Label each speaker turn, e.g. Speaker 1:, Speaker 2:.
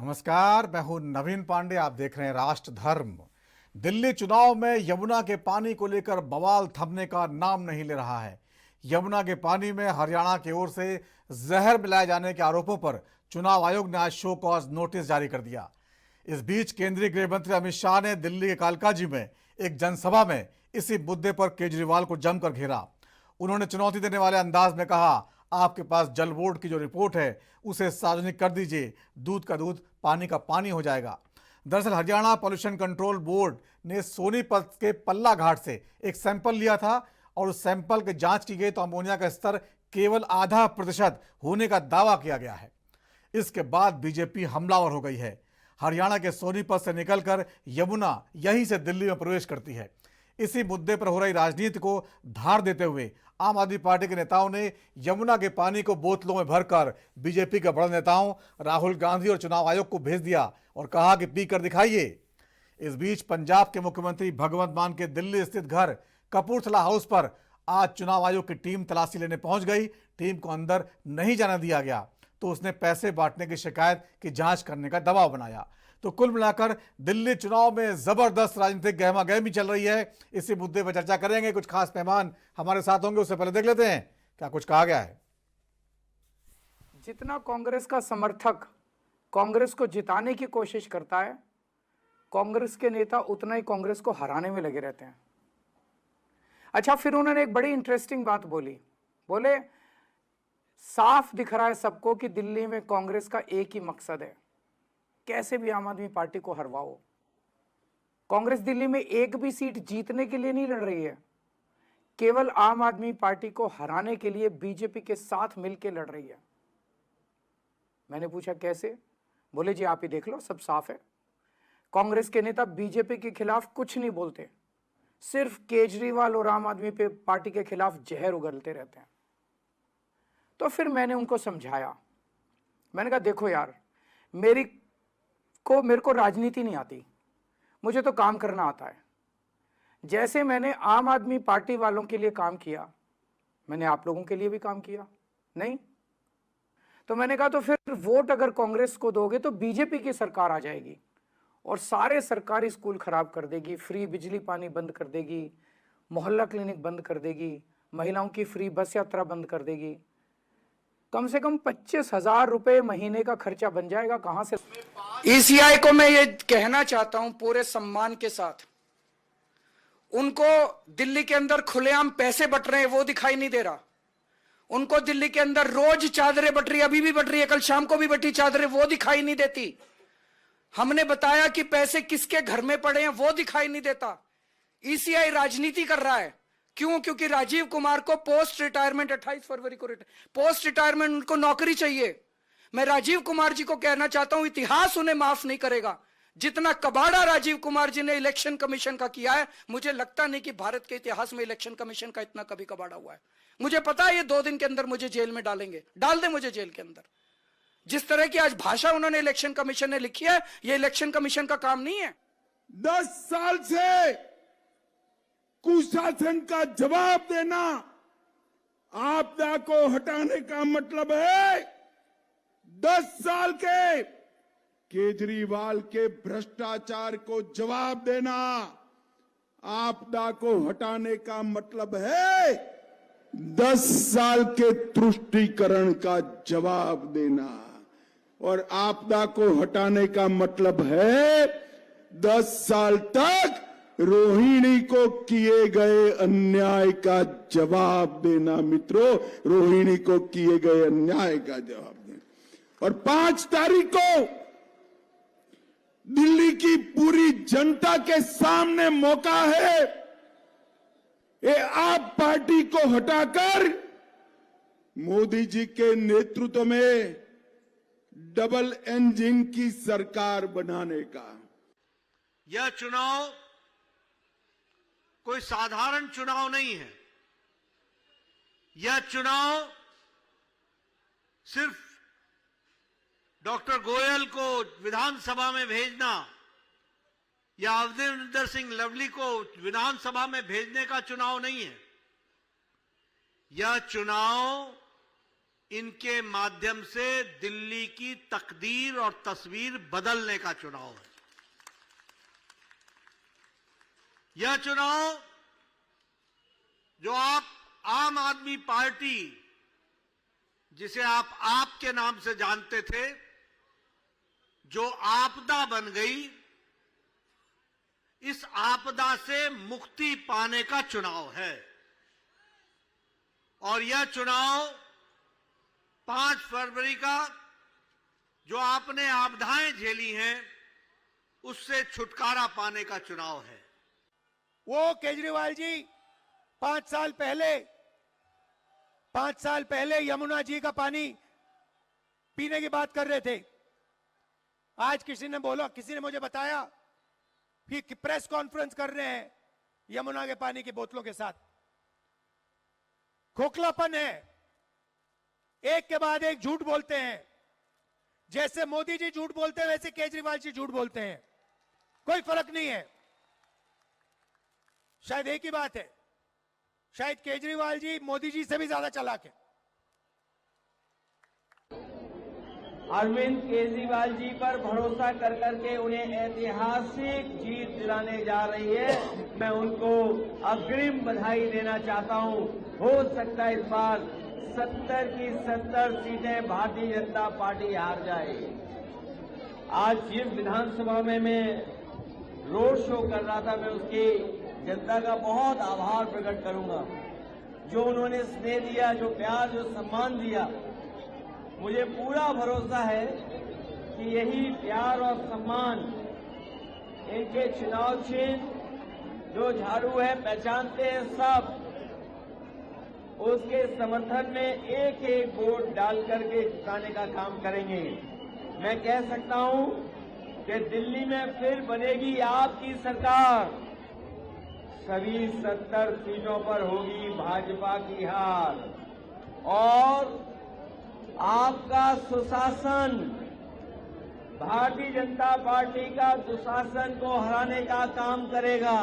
Speaker 1: नमस्कार, मैं हूं नवीन पांडे। आप देख रहे हैं राष्ट्र धर्म। दिल्ली चुनाव में यमुना के पानी को लेकर बवाल थमने का नाम नहीं ले रहा है। यमुना के पानी में हरियाणा की ओर से जहर मिलाए जाने के आरोपों पर चुनाव आयोग ने आज शो कॉज नोटिस जारी कर दिया। इस बीच केंद्रीय गृह मंत्री अमित शाह ने दिल्ली के कालकाजी में एक जनसभा में इसी मुद्दे पर केजरीवाल को जमकर घेरा। उन्होंने चुनौती देने वाले अंदाज में कहा, आपके पास जल बोर्ड की जो रिपोर्ट है उसे सार्वजनिक कर दीजिए, दूध का दूध पानी का पानी हो जाएगा। दरअसल हरियाणा पॉल्यूशन कंट्रोल बोर्ड ने सोनीपत के पल्ला घाट से एक सैंपल लिया था और उस सैंपल की जांच की गई तो अमोनिया का स्तर केवल 0.5% होने का दावा किया गया है। इसके बाद बीजेपी हमलावर हो गई है। हरियाणा के सोनीपत से निकलकर यमुना यहीं से दिल्ली में प्रवेश करती है। इसी मुद्दे पर हो रही राजनीति को धार देते हुए आम आदमी पार्टी के नेताओं ने यमुना के पानी को बोतलों में भरकर बीजेपी के बड़े नेताओं राहुल गांधी और चुनाव आयोग को भेज दिया और कहा कि पी कर दिखाइए। इस बीच पंजाब के मुख्यमंत्री भगवंत मान के दिल्ली स्थित घर कपूरथला हाउस पर आज चुनाव आयोग की टीम तलाशी लेने पहुंच गई। टीम को अंदर नहीं जाने दिया गया तो उसने पैसे बांटने की शिकायत की जांच करने का दबाव बनाया। तो कुल मिलाकर दिल्ली चुनाव में जबरदस्त राजनीतिक गहमा गहमी चल रही है। इसी मुद्दे पर चर्चा करेंगे। कुछ खास मेहमान हमारे साथ होंगे, उससे पहले देख लेते हैं क्या कुछ कहा गया है।
Speaker 2: जितना कांग्रेस का समर्थक कांग्रेस को जिताने की कोशिश करता है, कांग्रेस के नेता उतना ही कांग्रेस को हराने में लगे रहते हैं। अच्छा, फिर उन्होंने एक बड़ी इंटरेस्टिंग बात बोले साफ दिख रहा है सबको कि दिल्ली में कांग्रेस का एक ही मकसद है, कैसे भी आम आदमी पार्टी को हरवाओ। कांग्रेस दिल्ली में एक भी सीट जीतने के लिए नहीं लड़ रही है, केवल आम आदमी पार्टी को हराने के लिए बीजेपी के साथ मिलकर लड़ रही है। मैंने पूछा कैसे? बोले जी आप ही देख लो, सब साफ है। कांग्रेस के नेता बीजेपी के खिलाफ कुछ नहीं बोलते, सिर्फ केजरीवाल और आम आदमी पार्टी के खिलाफ जहर उगलते रहते हैं। तो फिर मैंने उनको समझाया, मैंने कहा देखो यार, मेरे को राजनीति नहीं आती, मुझे तो काम करना आता है। जैसे मैंने आम आदमी पार्टी वालों के लिए काम किया, मैंने आप लोगों के लिए भी काम किया नहीं? तो मैंने कहा तो फिर वोट अगर कांग्रेस को दोगे तो बीजेपी की सरकार आ जाएगी और सारे सरकारी स्कूल खराब कर देगी, फ्री बिजली पानी बंद कर देगी, मोहल्ला क्लिनिक बंद कर देगी, महिलाओं की फ्री बस यात्रा बंद कर देगी। कम से कम 25,000 रुपए महीने का खर्चा बन जाएगा। कहां से? ईसीआई को मैं ये कहना चाहता हूं पूरे सम्मान के साथ, उनको दिल्ली के अंदर खुलेआम पैसे बट रहे हैं वो दिखाई नहीं दे रहा। उनको दिल्ली के अंदर रोज चादरें बट रही, अभी भी बट रही है, कल शाम को भी बटी चादरें, वो दिखाई नहीं देती। हमने बताया कि पैसे किसके घर में पड़े हैं वो दिखाई नहीं देता। ईसीआई राजनीति कर रहा है। क्यों? क्योंकि राजीव कुमार को पोस्ट रिटायरमेंट 28 फरवरी को पोस्ट रिटायरमेंट उनको नौकरी चाहिए। मैं राजीव कुमार जी को कहना चाहता हूं, इतिहास उन्हें माफ नहीं करेगा। जितना कबाड़ा राजीव कुमार जी ने इलेक्शन कमीशन का किया है, मुझे लगता नहीं कि भारत के इतिहास में इलेक्शन कमीशन का इतना कभी कबाड़ा हुआ है। मुझे पता है ये 2 दिन के अंदर मुझे जेल में डालेंगे, डाल दे मुझे जेल के अंदर। जिस तरह की आज भाषा उन्होंने इलेक्शन कमीशन ने लिखी है, ये इलेक्शन कमीशन का काम नहीं है।
Speaker 3: 10 साल से कुशासन का जवाब देना आपदा को हटाने का मतलब है। 10 साल के केजरीवाल के भ्रष्टाचार को जवाब देना आपदा को हटाने का मतलब है। 10 साल के तुष्टीकरण का जवाब देना और आपदा को हटाने का मतलब है 10 साल तक रोहिणी को किए गए अन्याय का जवाब देना। मित्रों, रोहिणी को किए गए अन्याय का जवाब देना। और 5 तारीख को दिल्ली की पूरी जनता के सामने मौका है, ये आप पार्टी को हटाकर मोदी जी के नेतृत्व में डबल इंजन की सरकार बनाने का।
Speaker 4: यह चुनाव कोई साधारण चुनाव नहीं है। यह चुनाव सिर्फ डॉक्टर गोयल को विधानसभा में भेजना या अवधेंद्र सिंह लवली को विधानसभा में भेजने का चुनाव नहीं है। यह चुनाव इनके माध्यम से दिल्ली की तकदीर और तस्वीर बदलने का चुनाव है। यह चुनाव जो आप आम आदमी पार्टी, जिसे आप के नाम से जानते थे, जो आपदा बन गई, इस आपदा से मुक्ति पाने का चुनाव है। और यह चुनाव 5 फरवरी का जो आपने आपदाएं झेली हैं, उससे छुटकारा पाने का चुनाव है।
Speaker 5: वो केजरीवाल जी 5 साल पहले यमुना जी का पानी पीने की बात कर रहे थे। आज किसी ने मुझे बताया कि प्रेस कॉन्फ्रेंस कर रहे हैं यमुना के पानी की बोतलों के साथ। खोखलापन है, एक के बाद एक झूठ बोलते हैं। जैसे मोदी जी झूठ बोलते हैं, वैसे केजरीवाल जी झूठ बोलते हैं। कोई फर्क नहीं है। शायद एक ही बात है, शायद केजरीवाल जी मोदी जी से भी ज्यादा चालाक है।
Speaker 6: अरविंद केजरीवाल जी पर भरोसा कर करके उन्हें ऐतिहासिक जीत दिलाने जा रही है। मैं उनको अग्रिम बधाई देना चाहता हूं। हो सकता है इस बार 70 की 70 सीटें भारतीय जनता पार्टी हार जाए। आज जिस विधानसभा में मैं रोड शो कर रहा था, मैं उसकी जनता का बहुत आभार प्रकट करूंगा, जो उन्होंने स्नेह दिया, जो प्यार, जो सम्मान दिया। मुझे पूरा भरोसा है कि यही प्यार और सम्मान इनके चुनाव चिन्ह जो झाड़ू है, पहचानते हैं सब, उसके समर्थन में एक एक वोट डाल करके जिताने का काम करेंगे। मैं कह सकता हूं कि दिल्ली में फिर बनेगी आपकी सरकार। सभी 70 सीटों पर होगी भाजपा की हार और आपका सुशासन, भारतीय जनता पार्टी का दुशासन को हराने का काम करेगा।